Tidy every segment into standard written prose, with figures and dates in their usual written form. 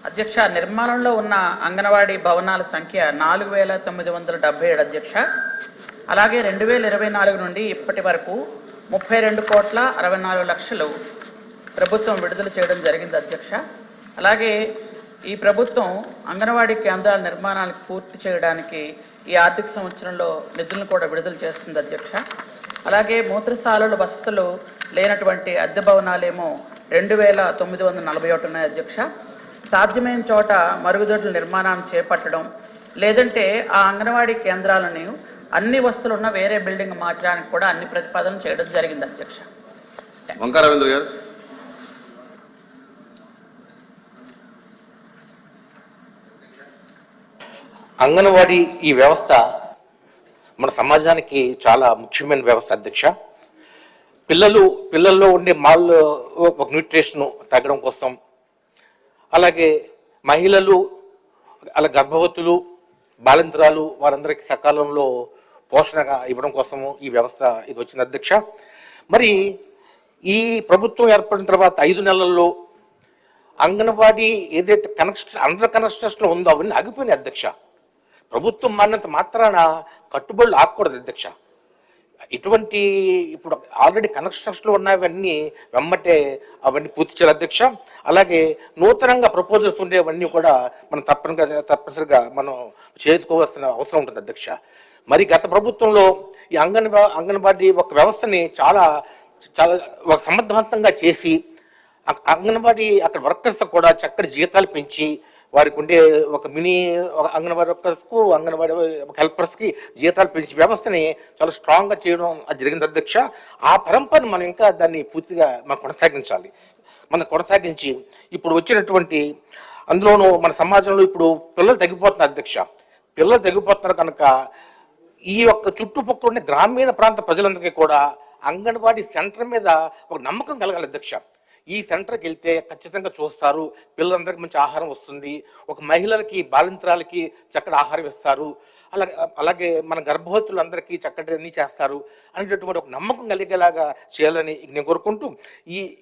అధ్యక్ష నిర్మాణంలో ఉన్న అంగన్వాడీ భవనాల సంఖ్య 4977 అధ్యక్ష. అలాగే 2024 నుండి ఇప్పటి వరకు 32,64,00,000 ప్రభుత్వం విడుదల చేయడం జరిగింది అధ్యక్ష. అలాగే ఈ ప్రభుత్వం అంగన్వాడీ కేంద్రాల నిర్మాణానికి పూర్తి చేయడానికి ఈ ఆర్థిక సంవత్సరంలో నిధులను కూడా విడుదల చేస్తుంది అధ్యక్ష. అలాగే మూత్రశాలలు వసతులు లేనటువంటి అద్దె భవనాలేమో 2,941 ఉన్నాయి అధ్యక్ష. సాధ్యమైన చోట మరుగుదొడ్ల నిర్మాణాన్ని చేపట్టడం, లేదంటే ఆ అంగన్వాడీ కేంద్రాలను అన్ని వస్తువులు ఉన్న వేరే బిల్డింగ్ మార్చడానికి కూడా అన్ని ప్రతిపాదనలు చేయడం జరిగింది అధ్యక్ష. వంకారవేంద్ర గారు. అంగన్వాడీ ఈ వ్యవస్థ మన సమాజానికి చాలా ముఖ్యమైన వ్యవస్థ అధ్యక్ష. పిల్లల్లో ఉండే ఒక న్యూట్రిషన్ తగ్గడం కోసం, అలాగే మహిళలు, అలా గర్భవతులు, బాలింతరాలు వారందరికీ సకాలంలో పోషణగా ఇవ్వడం కోసము ఈ వ్యవస్థ ఇది వచ్చింది అధ్యక్ష. మరి ఈ ప్రభుత్వం ఏర్పడిన తర్వాత 5 నెలల్లో అంగన్వాడీ ఏదైతే అండర్ కన్స్ట్రక్షన్ ఉందో అవన్నీ ఆగిపోయినాయి అధ్యక్ష. ప్రభుత్వం మారినంత మాత్రాన కట్టుబడులు ఆగకూడదు అధ్యక్ష. ఇటువంటి ఇప్పుడు ఆల్రెడీ కన్స్ట్రక్షన్లో ఉన్నవన్నీ వెమ్మటే అవన్నీ పూర్తి చేయాలి అధ్యక్ష. అలాగే నూతనంగా ప్రపోజల్స్ ఉండేవన్నీ కూడా మనం తప్పనిసరిగా మనం చేసుకోవాల్సిన అవసరం ఉంటుంది అధ్యక్ష. మరి గత ప్రభుత్వంలో ఈ అంగన్వాడీ ఒక వ్యవస్థని చాలా సమర్థవంతంగా చేసి అంగన్వాడీ అక్కడ వర్కర్స్ కూడా చక్కటి జీతాలు పెంచి వారికి ఉండే ఒక అంగన్వాడీ వర్కర్స్కు, అంగన్వాడీ హెల్పర్స్కి జీతాలు పెంచి వ్యవస్థని చాలా స్ట్రాంగ్గా చేయడం జరిగింది అధ్యక్ష. ఆ పరంపరను మనం ఇంకా దాన్ని పూర్తిగా మనం కొనసాగించి ఇప్పుడు వచ్చినటువంటి అందులోనూ మన సమాజంలో ఇప్పుడు పిల్లలు తగ్గిపోతున్నారు అధ్యక్ష. పిల్లలు తగ్గిపోతున్నారు కనుక ఈ యొక్క చుట్టుపక్కల ఉండే గ్రామీణ ప్రాంత ప్రజలందరికీ కూడా అంగన్వాడీ సెంటర్ మీద ఒక నమ్మకం కలగాలి అధ్యక్ష. ఈ సెంటర్కి వెళ్తే ఖచ్చితంగా చూస్తారు, పిల్లలందరికీ మంచి ఆహారం వస్తుంది, ఒక మహిళలకి, బాలింతరాలకి చక్కటి ఆహారం ఇస్తారు, అలాగే మన గర్భవతులందరికీ చక్కటి అన్నీ చేస్తారు అనేటటువంటి ఒక నమ్మకం కలిగేలాగా చేయాలని నేను కోరుకుంటూ,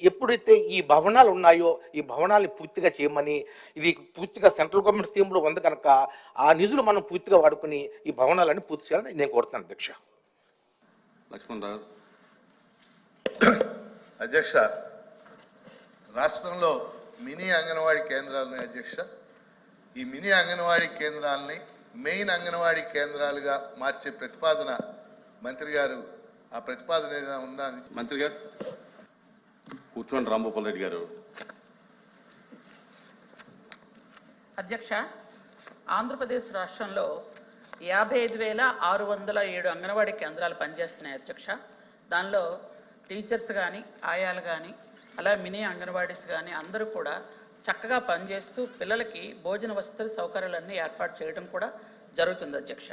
ఎప్పుడైతే ఈ భవనాలు ఉన్నాయో ఈ భవనాలని పూర్తిగా చేయమని, ఇది పూర్తిగా సెంట్రల్ గవర్నమెంట్ స్కీమ్లో ఉంది కనుక ఆ నిధులు మనం పూర్తిగా వాడుకుని ఈ భవనాలన్నీ పూర్తి చేయాలని నేను కోరుతాను అధ్యక్ష. లక్ష్మణరావు. అధ్యక్ష, రాష్ట్రంలో మినీ అంగన్వాడీ కేంద్రాలని అధ్యక్ష, ఈ మినీ అంగన్వాడీ కేంద్రాలని మెయిన్ అంగన్వాడీ కేంద్రాలుగా మార్చే ప్రతిపాదన మంత్రి గారు, ఆ ప్రతిపాదన ఏదైనా ఉందా? మంత్రి గారు కూర్చోండి. రాంభూపాల్ రెడ్డి గారు. అధ్యక్ష, ఆంధ్రప్రదేశ్ రాష్ట్రంలో 55,607 అంగన్వాడీ కేంద్రాలు పనిచేస్తున్నాయి అధ్యక్ష. దానిలో టీచర్స్ కానీ, ఆయాలు కానీ, అలా మినీ అంగన్వాడీస్ కానీ అందరూ కూడా చక్కగా పనిచేస్తూ పిల్లలకి భోజన వసతులు, సౌకర్యాలన్నీ ఏర్పాటు చేయడం కూడా జరుగుతుంది అధ్యక్ష.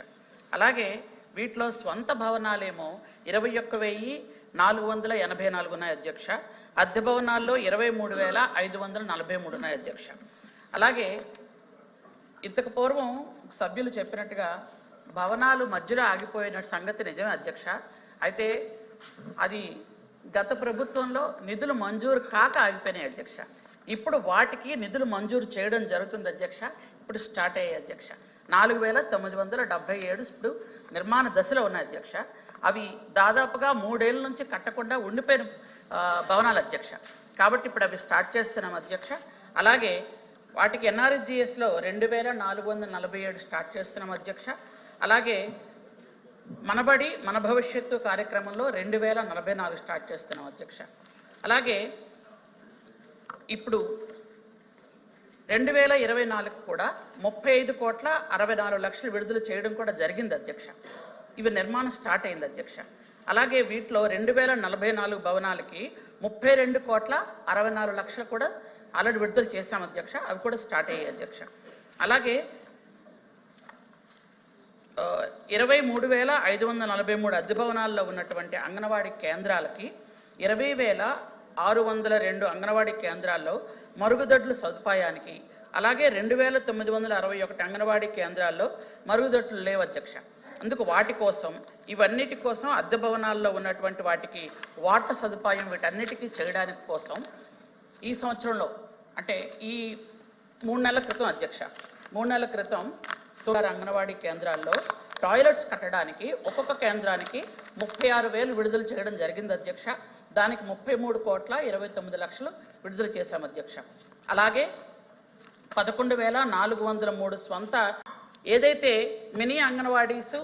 అలాగే వీటిలో స్వంత భవనాలేమో 21,484 ఉన్నాయి అధ్యక్ష. అద్దె భవనాల్లో 23,543 ఉన్నాయి అధ్యక్ష. అలాగే ఇంతకు పూర్వం సభ్యులు చెప్పినట్టుగా భవనాలు మధ్యలో ఆగిపోయిన సంగతి నిజమే అధ్యక్ష. అయితే అది గత ప్రభుత్వంలో నిధులు మంజూరు కాక ఆగిపోయినాయి అధ్యక్ష. ఇప్పుడు వాటికి నిధులు మంజూరు చేయడం జరుగుతుంది అధ్యక్ష. ఇప్పుడు స్టార్ట్ అయ్యాయి అధ్యక్ష. 4,977 ఇప్పుడు నిర్మాణ దశలో ఉన్నాయి అధ్యక్ష. అవి దాదాపుగా 3 ఏళ్ళ నుంచి కట్టకుండా ఉండిపోయిన భవనాలు అధ్యక్ష. కాబట్టి ఇప్పుడు అవి స్టార్ట్ చేస్తున్నాం అధ్యక్ష. అలాగే వాటికి ఎన్ఆర్జిఎస్లో 2,447 స్టార్ట్ చేస్తున్నాం అధ్యక్ష. అలాగే మనబడి మన భవిష్యత్తు కార్యక్రమంలో 2,044 స్టార్ట్ చేస్తున్నాం అధ్యక్ష. అలాగే ఇప్పుడు 2024 కూడా 35,64,00,000 విడుదల చేయడం కూడా జరిగింది అధ్యక్ష. ఇవి నిర్మాణం స్టార్ట్ అయింది అధ్యక్ష. అలాగే వీటిలో 2,044 భవనాలకి 32,64,00,000 కూడా ఆల్రెడీ విడుదల చేశాం అధ్యక్ష. అవి కూడా స్టార్ట్ అయ్యాయి అధ్యక్ష. అలాగే 23,543 అద్దె భవనాల్లో ఉన్నటువంటి అంగన్వాడీ కేంద్రాలకి 20,602 అంగన్వాడీ కేంద్రాల్లో మరుగుదొడ్ల సదుపాయానికి, అలాగే 2,961 అంగన్వాడీ కేంద్రాల్లో మరుగుదొడ్లు లేవు అధ్యక్ష. అందుకు వాటి కోసం, ఇవన్నిటి కోసం అద్దె భవనాల్లో ఉన్నటువంటి వాటికి వాటర్ సదుపాయం వీటన్నిటికీ చేయడానికి కోసం ఈ సంవత్సరంలో అంటే ఈ 3 నెలల క్రితం అధ్యక్ష 3 నెలల క్రితం అంగన్వాడీ కేంద్రాల్లో టాయిలెట్స్ కట్టడానికి ఒక్కొక్క కేంద్రానికి 36,000 విడుదల చేయడం జరిగింది అధ్యక్ష. దానికి 33,29,00,000 విడుదల చేశాం అధ్యక్ష. అలాగే 11,403 స్వంత ఏదైతే మినీ అంగన్వాడీస్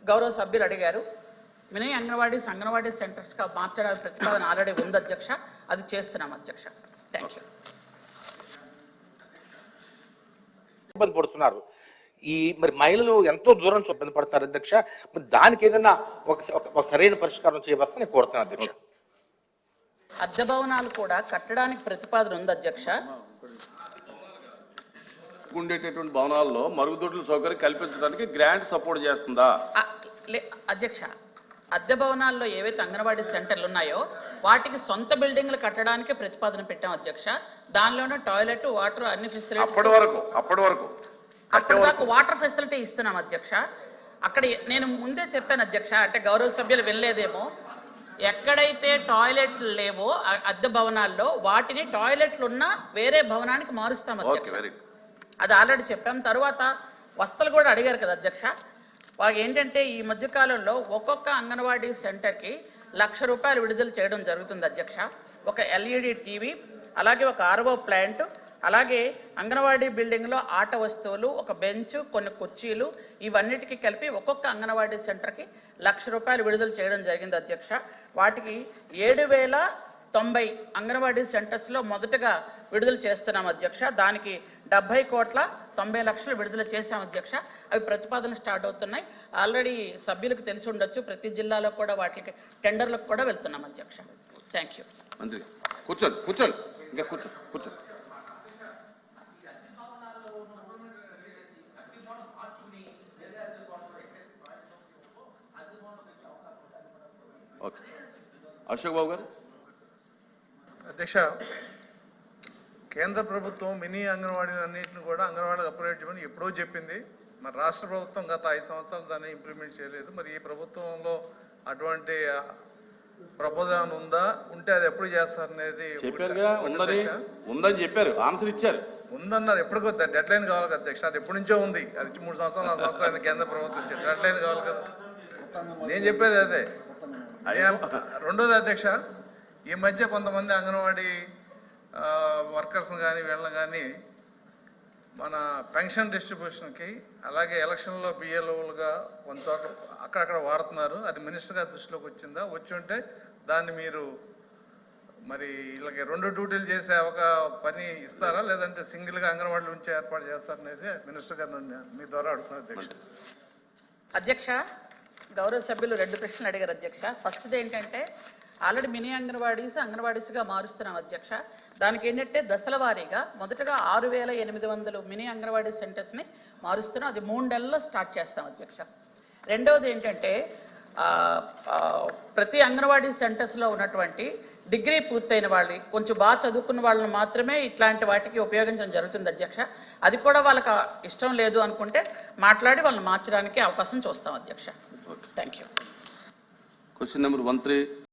గౌరవ సభ్యులు అడిగారు, మినీ అంగన్వాడీ సెంటర్స్గా మార్చడానికి ప్రతిపాదన ఆల్రెడీ ఉంది అధ్యక్ష. అది చేస్తున్నాం అధ్యక్ష. Thank you. ఇబ్బంది పడుతున్నారు. ఈ మరి మహిళలు ఎంతో దూరం ఇబ్బంది పడతారు అధ్యక్ష. మరి దానికి ఏదైనా ఒక సరైన పరిష్కారం చేయవలసి నేను కోరుతున్నాను అధ్యక్ష. అద్దె భవనాలు కూడా కట్టడానికి ప్రతిపాదన ఉంది అధ్యక్ష. ఉండేటటువంటి భవనాల్లో మరుగుదొడ్ల సౌకర్యం కల్పించడానికి గ్రాంట్ సపోర్ట్ చేస్తుందా? అధ్యక్ష, అద్దె భవనాల్లో ఏవైతే అంగన్వాడీ సెంటర్లు ఉన్నాయో వాటికి సొంత బిల్డింగ్లు కట్టడానికి ప్రతిపాదన పెట్టాం అధ్యక్ష. దానిలోనే టాయిలెట్, వాటర్ అన్ని ఫెసిలిటీస్ అప్పటిదాకా వాటర్ ఫెసిలిటీ ఇస్తున్నాం అధ్యక్ష. అక్కడ నేను ముందే చెప్పాను అధ్యక్ష, అంటే గౌరవ సభ్యులు వెళ్ళలేదేమో, ఎక్కడైతే టాయిలెట్లు లేవో అద్దె భవనాల్లో వాటిని టాయిలెట్లు ఉన్న వేరే భవనానికి మారుస్తాం అధ్యక్ష. అది ఆల్రెడీ చెప్పాం. తర్వాత వసతులు కూడా అడిగారు కదా అధ్యక్ష. వాళ్ళు ఏంటంటే ఈ మధ్యకాలంలో ఒక్కొక్క అంగన్వాడీ సెంటర్కి ₹1,00,000 విడుదల చేయడం జరుగుతుంది అధ్యక్ష. ఒక ఎల్ఈడి టీవీ, అలాగే ఒక ఆర్ఓ ప్లాంట్, అలాగే అంగన్వాడీ బిల్డింగ్లో ఆట వస్తువులు, ఒక బెంచ్, కొన్ని కుర్చీలు, ఇవన్నిటికీ కలిపి ఒక్కొక్క అంగన్వాడీ సెంటర్కి ₹1,00,000 విడుదల చేయడం జరిగింది అధ్యక్ష. వాటికి 7,090 అంగన్వాడీ సెంటర్స్లో మొదటగా విడుదల చేస్తున్నాం అధ్యక్ష. దానికి 70,90,00,000 విడుదల చేశాం అధ్యక్ష. అవి ప్రతిపాదన స్టార్ట్ అవుతున్నాయి. ఆల్రెడీ సభ్యులకు తెలిసి ఉండొచ్చు, ప్రతి జిల్లాలో కూడా వాటికి టెండర్లకు కూడా వెళ్తున్నాం అధ్యక్ష. Thank you. మంత్రి కూర్చోండి ఇంకా కూర్చోండి. ఓకే, అశోక్ బాబు గారు. అధ్యక్ష, కేంద్ర ప్రభుత్వం మినీ అంగన్వాడీలు అన్నింటిని కూడా అంగన్వాడీలకు అప్గ్రేడ్ చేయమని ఎప్పుడో చెప్పింది. మరి రాష్ట్ర ప్రభుత్వం గత 5 సంవత్సరాలు దాన్ని ఇంప్లిమెంట్ చేయలేదు. మరి ఈ ప్రభుత్వంలో అటువంటి ప్రపోజల్ ఉందా? ఉంటే అది ఎప్పుడు చేస్తారనేది చెప్పారుగా, ఉందని చెప్పారు, ఆన్సర్ ఇచ్చారు. ఉందన్నారు. ఎప్పటికో డెడ్ లైన్ కావాలి కదా అధ్యక్ష. అది ఎప్పటి నుంచో ఉంది. అది 3 సంవత్సరాలు 4 సంవత్సరాలు కేంద్ర ప్రభుత్వం ఇచ్చారు. డెడ్ లైన్ కావాలి కదా. నేను చెప్పేది అదే. రెండోది అధ్యక్ష, ఈ మధ్య కొంతమంది అంగన్వాడీ వర్కర్స్ని కానీ వీళ్ళని కానీ మన పెన్షన్ డిస్ట్రిబ్యూషన్కి, అలాగే ఎలక్షన్లో బిఎల్ఓలుగా కొంత చోట్ల అక్కడక్కడ వాడుతున్నారు. అది మినిస్టర్ గారి దృష్టిలోకి వచ్చిందా? వచ్చి ఉంటే దాన్ని మీరు మరి వీళ్ళకి 2 డ్యూటీలు చేసే ఒక పని ఇస్తారా, లేదంటే సింగిల్గా అంగన్వాడీలు ఉంచే ఏర్పాటు చేస్తారనేది మినిస్టర్ గారిని మీ ద్వారా అడుగుతున్నారు అధ్యక్ష. గౌరవ సభ్యులు 2 ప్రశ్నలు అడిగారు అధ్యక్ష. ఫస్ట్ది ఏంటంటే ఆల్రెడీ మినీ అంగన్వాడీస్గా మారుస్తున్నాం అధ్యక్ష. దానికి ఏంటంటే దశల వారీగా మొదటగా 6,800 మినీ అంగన్వాడీ సెంటర్స్ని మారుస్తున్నాం. అది 3 నెలల్లో స్టార్ట్ చేస్తాం అధ్యక్ష. రెండవది ఏంటంటే ప్రతి అంగన్వాడీ సెంటర్స్లో ఉన్నటువంటి డిగ్రీ పూర్తయిన వాళ్ళు, కొంచెం బాగా చదువుకున్న వాళ్ళని మాత్రమే ఇట్లాంటి వాటికి ఉపయోగించడం జరుగుతుంది అధ్యక్ష. అది కూడా వాళ్ళకి ఇష్టం లేదు అనుకుంటే మాట్లాడి వాళ్ళని మార్చడానికి అవకాశం చూస్తాం అధ్యక్ష. Thank you. Question number 13.